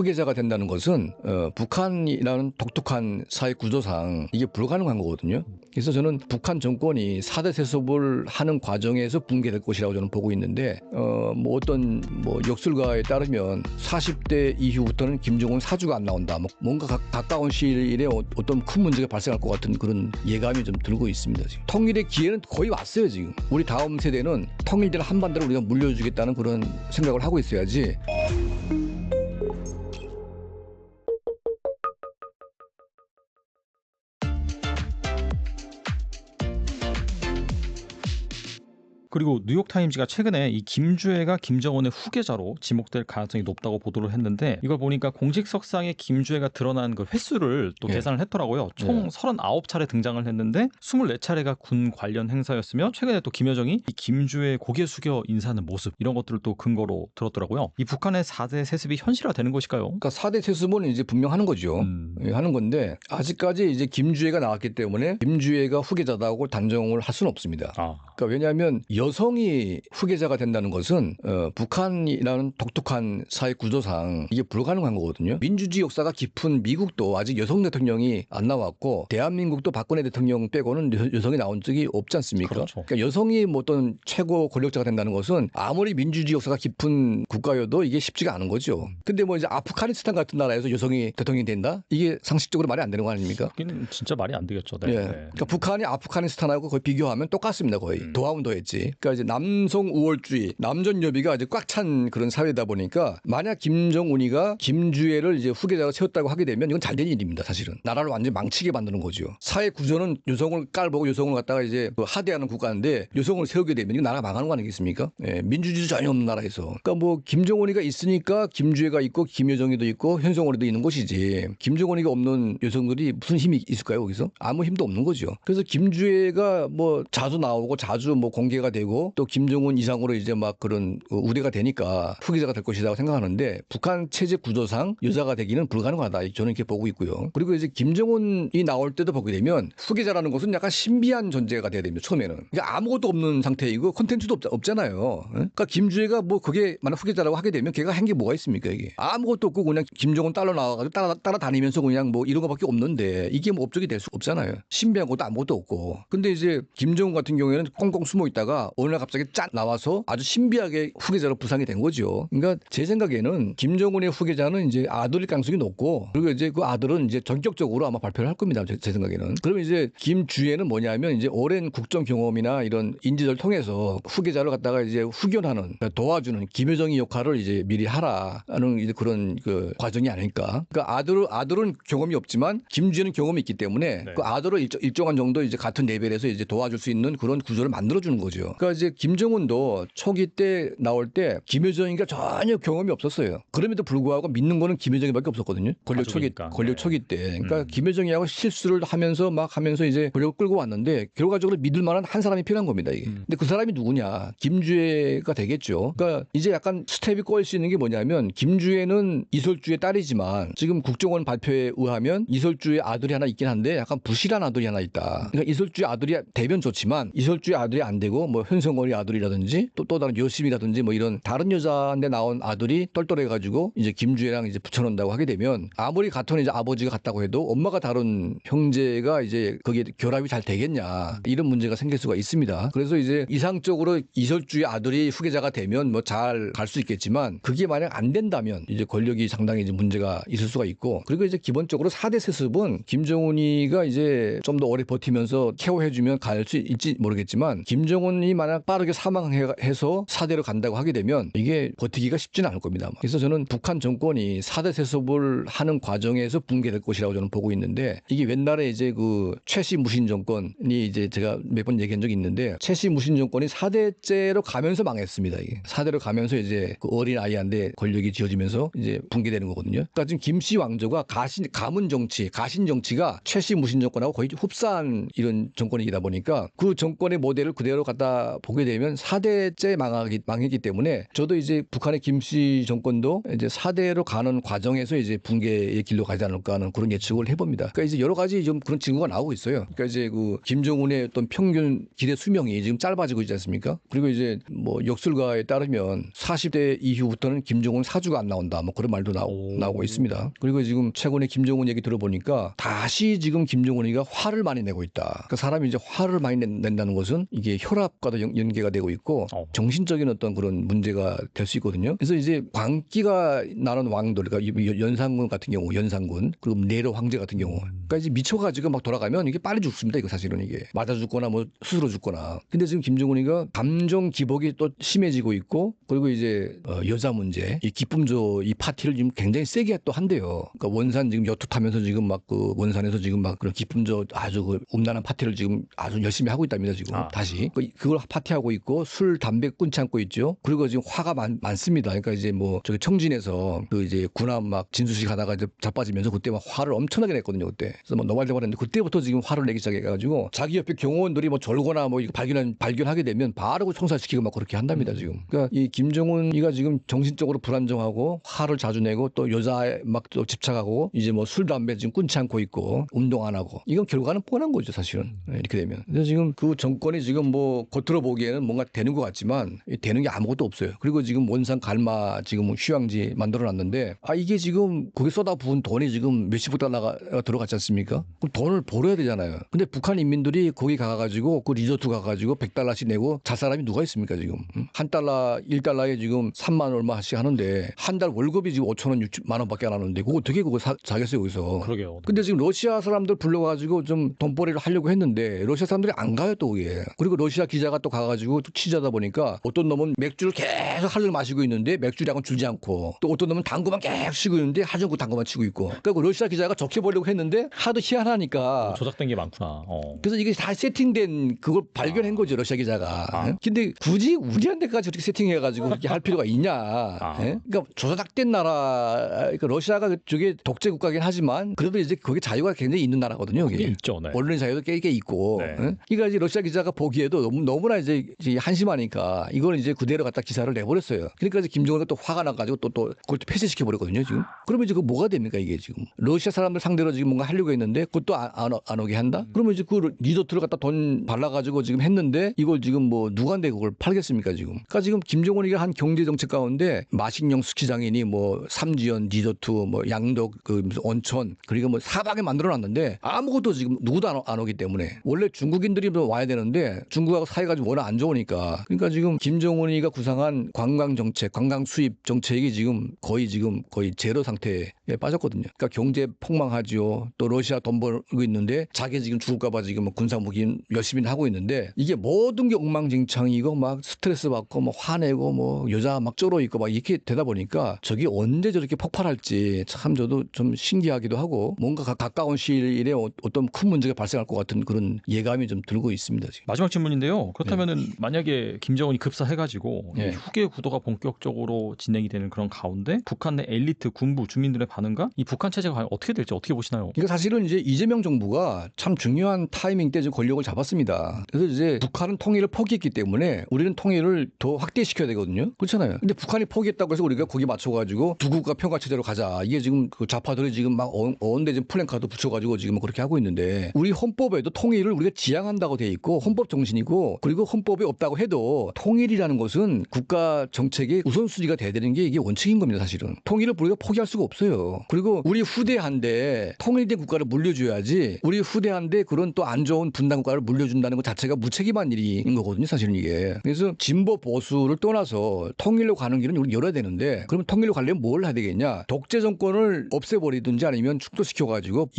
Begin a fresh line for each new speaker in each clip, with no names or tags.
후계자가 된다는 것은 북한이라는 독특한 사회 구조상 이게 불가능한 거거든요. 그래서 저는 북한 정권이 4대 세습을 하는 과정에서 붕괴될 것이라고 저는 보고 있는데 뭐 어떤 역술가에 따르면 40대 이후부터는 김정은 사주가 안 나온다. 뭔가 가까운 시일에 어떤 큰 문제가 발생할 것 같은 그런 예감이 좀 들고 있습니다. 지금 통일의 기회는 거의 왔어요. 지금 우리 다음 세대는 통일된 한반도를 우리가 물려주겠다는 그런 생각을 하고 있어야지.
그리고 뉴욕타임즈가 최근에 이 김주애가 김정은의 후계자로 지목될 가능성이 높다고 보도를 했는데 이걸 보니까 공식석상에 김주애가 드러난 그 횟수를 또 계산을 했더라고요. 총 39차례 등장을 했는데 24차례가 군 관련 행사였으며 최근에 또 김여정이 이 김주애 고개 숙여 인사하는 모습 이런 것들을 또 근거로 들었더라고요. 이 북한의 4대 세습이 현실화되는 것일까요?
그러니까 4대 세습은 이제 분명 하는 거죠. 하는 건데 아직까지 이제 김주애가 나왔기 때문에 김주애가 후계자다고 단정을 할 수는 없습니다. 그러니까 왜냐하면 여성이 후계자가 된다는 것은 북한이라는 독특한 사회 구조상 이게 불가능한 거거든요. 민주주의 역사가 깊은 미국도 아직 여성 대통령이 안 나왔고 대한민국도 박근혜 대통령 빼고는 여성이 나온 적이 없지 않습니까?
그렇죠.
그러니까 여성이 뭐 어떤 최고 권력자가 된다는 것은 아무리 민주주의 역사가 깊은 국가여도 이게 쉽지가 않은 거죠. 근데 뭐 이제 아프가니스탄 같은 나라에서 여성이 대통령이 된다? 이게 상식적으로 말이 안 되는 거 아닙니까?
이게 진짜 말이 안 되겠죠. 네.
예. 그러니까 북한이 아프가니스탄하고 거의 비교하면 똑같습니다. 거의. 더하면 더했지. 그러니까 이제 남성 우월주의, 남전 여비가 이제 꽉 찬 그런 사회다 보니까 만약 김정은이가 김주애를 이제 후계자로 세웠다고 하게 되면 이건 잘된 일입니다. 사실은 나라를 완전 망치게 만드는 거죠. 사회 구조는 여성을 깔보고 여성을 갖다가 이제 하대하는 국가인데 여성을 세우게 되면 이건 나라가 망하는 거 아니겠습니까? 예. 민주주의 전혀 없는 나라에서. 그러니까 뭐 김정은이가 있으니까 김주애가 있고 김여정이도 있고 현성월이도 있는 것이지. 김정은이가 없는 여성들이 무슨 힘이 있을까요? 거기서 아무 힘도 없는 거죠. 그래서 김주애가 뭐 자주 나오고 자주 뭐 공개가 되고 또 김정은 이상으로 이제 막 그런 우대가 되니까 후계자가 될 것이라고 생각하는데 북한 체제 구조상 여자가 되기는 불가능하다. 저는 이렇게 보고 있고요. 그리고 이제 김정은이 나올 때도 보게 되면 후계자라는 것은 약간 신비한 존재가 돼야 됩니다. 처음에는. 그러니까 아무것도 없는 상태이고 콘텐츠도 없잖아요. 그러니까 김주애가 뭐 그게 만약 후계자라고 하게 되면 걔가 한 게 뭐가 있습니까? 이게 아무것도 없고 그냥 김정은 딸로 나와가지고 따라다니면서 그냥 뭐 이런 거밖에 없는데 이게 뭐 업적이 될 수 없잖아요. 신비한 것도 아무것도 없고. 근데 이제 김정은 같은 경우에는 꽁꽁 숨어 있다가 어느 날 갑자기 짠 나와서 아주 신비하게 후계자로 부상이 된 거죠. 그러니까 제 생각에는 김정은의 후계자는 이제 아들일 가능성이 높고 그리고 이제 그 아들은 이제 전격적으로 아마 발표를 할 겁니다. 제 생각에는. 그러면 이제 김주애는 뭐냐면 이제 오랜 국정 경험이나 이런 인지를 통해서 후계자를 갖다가 이제 후견하는 도와주는 김여정의 역할을 이제 미리 하라는 이제 그런 그 과정이 아닐까. 그러니까 아들은 경험이 없지만 김주애는 경험이 있기 때문에 그 아들을 일정한 정도 이제 같은 레벨에서 이제 도와줄 수 있는 그런 구조를 만들어주는 거죠. 그러니까 이제 김정은도 초기 때 나올 때 김여정이가 전혀 경험이 없었어요. 그럼에도 불구하고 믿는 거는 김여정이밖에 없었거든요. 권력 초기 때. 그러니까 김여정이하고 실수를 하면서 이제 권력을 끌고 왔는데 결과적으로 믿을 만한 한 사람이 필요한 겁니다. 이게. 근데 그 사람이 누구냐? 김주애가 되겠죠. 그러니까 이제 약간 스텝이 꼬일 수 있는 게 뭐냐면 김주애는 이설주의 딸이지만 지금 국정원 발표에 의하면 이설주의 아들이 하나 있긴 한데 약간 부실한 아들이 하나 있다. 그러니까 이설주의 아들이 되면 좋지만 이설주의 아들이 안 되고 뭐 현성월이 아들이라든지 또 다른 여심이라든지 뭐 이런 다른 여자한테 나온 아들이 똘똘해가지고 이제 김주애랑 이제 붙여놓는다고 하게 되면 아무리 같은 이제 아버지가 같다고 해도 엄마가 다른 형제가 이제 거기에 결합이 잘 되겠냐 이런 문제가 생길 수가 있습니다. 그래서 이제 이상적으로 이설주의 아들이 후계자가 되면 뭐 잘 갈 수 있겠지만 그게 만약 안 된다면 이제 권력이 상당히 이제 문제가 있을 수가 있고 그리고 이제 기본적으로 4대 세습은 김정은이가 이제 좀 더 오래 버티면서 케어해주면 갈 수 있지 모르겠지만 김정은이 만약 빠르게 사망해서 4대로 간다고 하게 되면 이게 버티기가 쉽지는 않을 겁니다. 그래서 저는 북한 정권이 4대 세습을 하는 과정에서 붕괴될 것이라고 저는 보고 있는데 이게 옛날에 이제 그 최씨 무신 정권이 이제 제가 몇 번 얘기한 적이 있는데 최씨 무신 정권이 4대째로 가면서 망했습니다. 이게 4대로 가면서 이제 그 어린 아이한테 권력이 지어지면서 이제 붕괴되는 거거든요. 그러니까 지금 김씨 왕조가 가문 정치, 가신 정치가 최씨 무신 정권하고 거의 흡사한 이런 정권이다 보니까 그 정권의 모델을 그대로 갖다 우리가 보게 되면 4대째 망했기 때문에 저도 이제 북한의 김씨 정권도 이제 4대로 가는 과정에서 이제 붕괴의 길로 가지 않을까 하는 그런 예측을 해봅니다. 그러니까 이제 여러 가지 좀 그런 증거가 나오고 있어요. 그러니까 이제 그 김정은의 어떤 평균 기대 수명이 지금 짧아지고 있지 않습니까? 그리고 이제 뭐 역술가에 따르면 40대 이후부터는 김정은 사주가 안 나온다. 뭐 그런 말도 나오고 있습니다. 그리고 지금 최근에 김정은 얘기 들어보니까 다시 지금 김정은이가 화를 많이 내고 있다. 그 사람이 이제 화를 많이 낸다는 것은 이게 혈압과도 연계가 되고 있고 정신적인 어떤 그런 문제가 될 수 있거든요. 그래서 이제 광기가 나는 왕들, 그러니까 연산군 같은 경우, 연산군 그리고 네로 황제 같은 경우, 그러니까 이제 미쳐가지고 막 돌아가면 이게 빨리 죽습니다. 이거 사실은 이게 맞아 죽거나 뭐 스스로 죽거나. 근데 지금 김정은이가 감정 기복이 또 심해지고 있고, 그리고 이제 여자 문제, 이 기쁨조 이 파티를 지금 굉장히 세게 또 한대요. 그러니까 원산 지금 여투 타면서 지금 막 그 원산에서 지금 막 그런 기쁨조 아주 그 음란한 파티를 지금 아주 열심히 하고 있답니다. 지금 다시 그걸 파티하고 있고 술 담배 끊지 않고 있죠. 그리고 지금 화가 많습니다. 그러니까 이제 뭐 저기 청진에서 그 이제 군함 막 진수식 하다가 이제 자빠지면서 그때 막 화를 엄청나게 냈거든요. 그때. 그래서 뭐 노발대발했는데 그때부터 지금 화를 내기 시작해가지고 자기 옆에 경호원들이 뭐 졸거나 뭐 이거 발견하게 되면 바로 총살시키고 막 그렇게 한답니다. 지금. 그러니까 이 김정은이가 지금 정신적으로 불안정하고 화를 자주 내고 또 여자에 막 또 집착하고 이제 뭐 술 담배 지금 끊지 않고 있고 운동 안 하고 이건 결과는 뻔한 거죠 사실은. 이렇게 되면. 그래서 지금 그 정권이 지금 뭐 겉으로 보기에는 뭔가 되는 것 같지만 되는 게 아무것도 없어요. 그리고 지금 원산 갈마 지금 휴양지 만들어놨는데 이게 지금 거기 쏟아부은 돈이 지금 몇십억 달러가 들어갔지 않습니까? 그럼 돈을 벌어야 되잖아요. 근데 북한 인민들이 거기 가가지고 그 리조트 가가지고 100달러씩 내고 잘 사람이 누가 있습니까 지금? 한 달러 1달러에 지금 3만 얼마씩 하는데 한 달 월급이 지금 5천 원 6만 원밖에 안 하는데 그거 어떻게 그거 사겠어요 거기서?
그러게요.
근데 지금 러시아 사람들 불러가지고 좀 돈벌이를 하려고 했는데 러시아 사람들이 안 가요 또 그게. 그리고 러시아 기자가 또 가가지고 또 취재하다 보니까 어떤 놈은 맥주를 계속 하루를 마시고 있는데 맥주량은 줄지 않고 또 어떤 놈은 당구만 계속 치고 있는데 하전구 당구만 치고 있고. 그리고 러시아 기자가 적혀보려고 했는데 하도 희한하니까
조작된 게 많구나.
그래서 이게 다 세팅된 그걸 발견한 거죠 러시아 기자가. 근데 굳이 우리한테까지 어떻게 세팅해가지고 그렇게 할 필요가 있냐. 그러니까 조작된 나라, 그러니까 러시아가 그쪽에 독재 국가긴 하지만 그래도 이제 거기 자유가 굉장히 있는 나라거든요.
그게 있죠. 네.
언론 자유도 꽤 있고.
네.
그러니까 이제 러시아 기자가 보기에도 너무나 이제 한심하니까 이걸 이제 그대로 갖다 기사를 내버렸어요. 그러니까 이제 김정은가 또 화가 나가지고 또 그걸 또 폐쇄시켜 버렸거든요 지금. 그러면 이제 그 뭐가 됩니까 이게 지금? 러시아 사람들 상대로 지금 뭔가 하려고 했는데 그것도 안 오게 한다? 그러면 이제 그 리조트를 갖다 돈 발라가지고 지금 했는데 이걸 지금 뭐 누구한테 그걸 팔겠습니까 지금? 그러니까 지금 김정은이가 한 경제 정책 가운데 마식령 스키장이니 뭐 삼지연 리조트 뭐 양덕 그 무슨 온천 그리고 뭐 사방에 만들어놨는데 아무것도 지금 누구도 안 오기 때문에 원래 중국인들이 와야 되는데 중국하고 사이가 좀 워낙 안 좋으니까 그러니까 지금 김정은이가 구상한 관광 정책, 관광 수입 정책이 지금 거의 제로 상태에 빠졌거든요. 그러니까 경제 폭망하죠. 또 러시아 돈 벌고 있는데 자기 지금 죽을까봐 지금 뭐 군사무기 열심히 하고 있는데 이게 모든 게 엉망진창이고 막 스트레스 받고 뭐 화내고 뭐 여자 막 쩔어 있고 막 이렇게 되다 보니까 저게 언제 저렇게 폭발할지 참 저도 좀 신기하기도 하고 뭔가 가까운 시일에 어떤 큰 문제가 발생할 것 같은 그런 예감이 좀 들고 있습니다. 지금.
마지막 질문인데요. 그렇다면은 만약에 김정은이 급사해가지고 이 후계 구도가 본격적으로 진행이 되는 그런 가운데 북한 내 엘리트, 군부, 주민들의 반응과 이 북한 체제가 과연 어떻게 될지 어떻게 보시나요?
그러니까 사실은 이제 이재명 정부가 참 중요한 타이밍 때 권력을 잡았습니다. 그래서 이제 북한은 통일을 포기했기 때문에 우리는 통일을 더 확대시켜야 되거든요. 그렇잖아요. 근데 북한이 포기했다고 해서 우리가 거기 맞춰가지고 두 국가 평화 체제로 가자. 이게 지금 그 좌파들이 지금 막 어언데 지금 플랜카드 붙여가지고 지금 그렇게 하고 있는데 우리 헌법에도 통일을 우리가 지향한다고 돼 있고 헌법 정신이고 그리고 헌법에 없다고 해도 통일이라는 것은 국가 정책의 우선순위가 돼야 되는 게 이게 원칙인 겁니다. 사실은 통일을 우리가 포기할 수가 없어요. 그리고 우리 후대한데 통일된 국가를 물려줘야지 우리 후대한데 그런 또 안 좋은 분단 국가를 물려준다는 것 자체가 무책임한 일인 거거든요. 사실은 이게. 그래서 진보 보수를 떠나서 통일로 가는 길은 우리 열어야 되는데 그러면 통일로 가려면 뭘 해야 되겠냐? 독재 정권을 없애버리든지 아니면 축소시켜가지고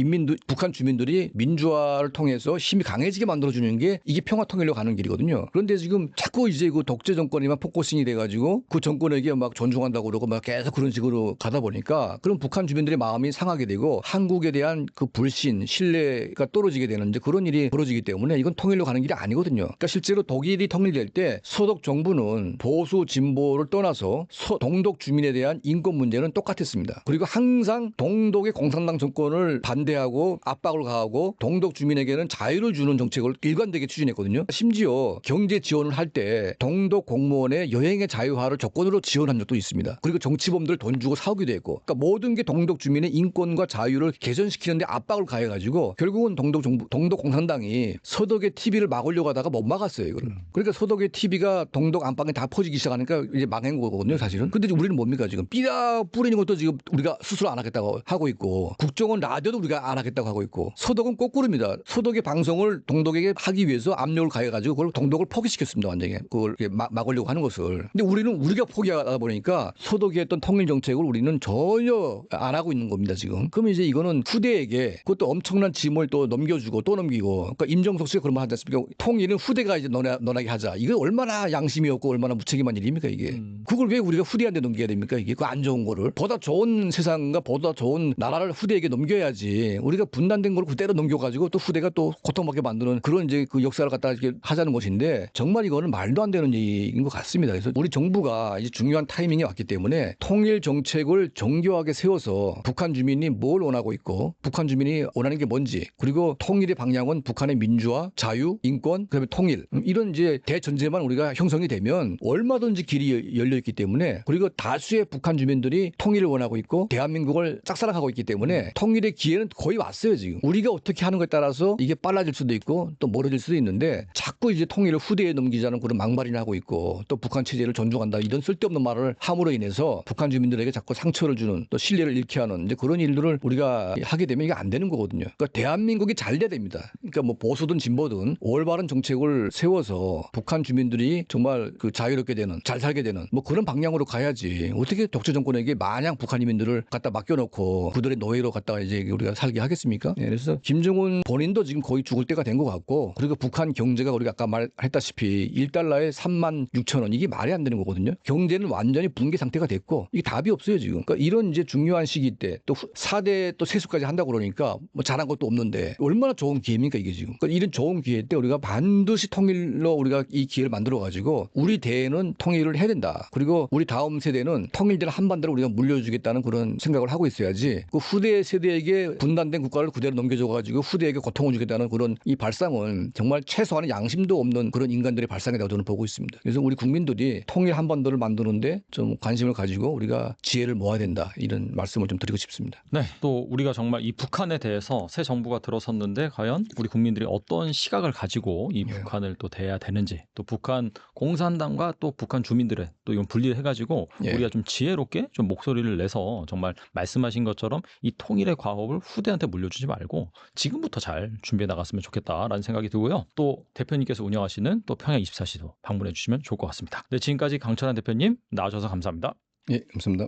북한 주민들이 민주화를 통해서 힘이 강해지게 만들어주는 게 이게 평화 통일로 가는 길이거든요. 그런데 지금 자꾸 이제 그 독재 정권이만 포커싱이 돼가지고 그 정권에게 막 존중한다고 그러고 막 계속 그런 식으로 가다 보니까 그럼 북한 주민들의 마음이 상하게 되고 한국에 대한 그 불신, 신뢰가 떨어지게 되는데 그런 일이 벌어지기 때문에 이건 통일로 가는 길이 아니거든요. 그러니까 실제로 독일이 통일될 때 서독 정부는 보수 진보를 떠나서 동독 주민에 대한 인권 문제는 똑같았습니다. 그리고 항상 동독의 공산당 정권을 반대하고 압박을 가하고 동독 주민에게는 자유를 주는 정책을 일관되게 추진했거든요. 심지어 정부에서 경제 지원을 할 때 동독 공무원의 여행의 자유화를 조건으로 지원한 적도 있습니다. 그리고 정치범들 돈 주고 사오기도 했고, 그러니까 모든 게 동독 주민의 인권과 자유를 개선시키는데 압박을 가해가지고 결국은 동독 공산당이 서독의 TV를 막으려고 하다가 못 막았어요. 이거를. 그러니까 서독의 TV가 동독 안방에 다 퍼지기 시작하니까 이제 망한 거거든요, 사실은. 근데 우리는 뭡니까 지금 삐다 뿌리는 것도 지금 우리가 스스로 안 하겠다고 하고 있고, 국정원 라디오도 우리가 안 하겠다고 하고 있고, 서독은 거꾸로입니다. 서독의 방송을 동독에게 하기 위해서 압력을 가해가지고 그걸 동독을 포기시켰습니다, 완전히. 그걸 막으려고 하는 것을. 근데 우리는 우리가 포기하다 보니까 서독이 했던 통일 정책을 우리는 전혀 안 하고 있는 겁니다, 지금. 그러면 이제 이거는 후대에게 그것도 엄청난 짐을 또 넘겨주고 또 넘기고, 그러니까 임종석 씨가 그런 말 하지 않습니까? 통일은 후대가 이제 너나게 하자. 이거 얼마나 양심이 없고 얼마나 무책임한 일입니까, 이게. 그걸 왜 우리가 후대한테 넘겨야 됩니까, 이게. 그 안 좋은 거를. 보다 좋은 세상과 보다 좋은 나라를 후대에게 넘겨야지. 우리가 분단된 걸 그대로 넘겨가지고 또 후대가 또 고통받게 만드는 그런 이제 그 역사를 갖다가 이렇게 하자는 것인데, 정말 이거는 말도 안 되는 얘기인 것 같습니다. 그래서 우리 정부가 이제 중요한 타이밍이 왔기 때문에 통일 정책을 정교하게 세워서 북한 주민이 뭘 원하고 있고, 북한 주민이 원하는 게 뭔지, 그리고 통일의 방향은 북한의 민주화, 자유, 인권, 그다음에 통일, 이런 이제 대전제만 우리가 형성이 되면 얼마든지 길이 열려 있기 때문에, 그리고 다수의 북한 주민들이 통일을 원하고 있고 대한민국을 짝사랑하고 있기 때문에 통일의 기회는 거의 왔어요, 지금. 우리가 어떻게 하는 것에 따라서 이게 빨라질 수도 있고 또 멀어질 수도 있는데, 자꾸 이제 통일을 후대에 넘기자는 그런 막말이나 하고 있고, 또 북한 체제를 존중한다 이런 쓸데없는 말을 함으로 인해서 북한 주민들에게 자꾸 상처를 주는, 또 신뢰를 잃게 하는 이제 그런 일들을 우리가 하게 되면 이게 안 되는 거거든요. 그러니까 대한민국이 잘 돼야 됩니다. 그러니까 뭐 보수든 진보든 올바른 정책을 세워서 북한 주민들이 정말 그 자유롭게 되는, 잘 살게 되는 뭐 그런 방향으로 가야지. 어떻게 독재 정권에게 마냥 북한 이민들을 갖다 맡겨놓고 그들의 노예로 갖다가 이제 우리가 살게 하겠습니까? 네, 그래서 김정은 본인도 지금 거의 죽을 때가 된 것 같고, 그리고 북한 경제가 우리가 아까 말했다시피 1달러에 36,000원, 이게 말이 안 되는 거거든요. 경제는 완전히 붕괴 상태가 됐고 이게 답이 없어요, 지금. 그러니까 이런 이제 중요한 시기 때 또 4대 또 세수까지 한다고 그러니까 뭐 잘한 것도 없는데 얼마나 좋은 기회입니까, 이게 지금. 그러니까 이런 좋은 기회 때 우리가 반드시 통일로 우리가 이 기회를 만들어 가지고 우리 대에는 통일을 해야 된다. 그리고 우리 다음 세대는 통일된 한반도를 우리가 물려주겠다는 그런 생각을 하고 있어야지, 그 후대 세대에게 분단된 국가를 그대로 넘겨줘 가지고 후대에게 고통을 주겠다는 그런 이 발상은 정말 최소한의 양심도 없는 그런 인간들의 발상이라고 저는 보고 있습니다. 그래서 우리 국민들이 통일 한반도를 만드는데 좀 관심을 가지고 우리가 지혜를 모아야 된다, 이런 말씀을 좀 드리고 싶습니다.
네, 또 우리가 정말 이 북한에 대해서 새 정부가 들어섰는데 과연 우리 국민들이 어떤 시각을 가지고 이 북한을 또 대해야 되는지, 또 북한 공산당과 또 북한 주민들의 또 이건 분리를 해가지고 우리가 좀 지혜롭게 좀 목소리를 내서 정말 말씀하신 것처럼 이 통일의 과업을 후대한테 물려주지 말고 지금부터 잘 준비해 나갔으면 좋겠다라는 생각이 들고요. 또 대표님께서 운영하시는 또 평양24시도 방문해 주시면 좋을 것 같습니다. 네, 지금까지 강철한 대표님 나와주셔서 감사합니다.
예, 감사합니다.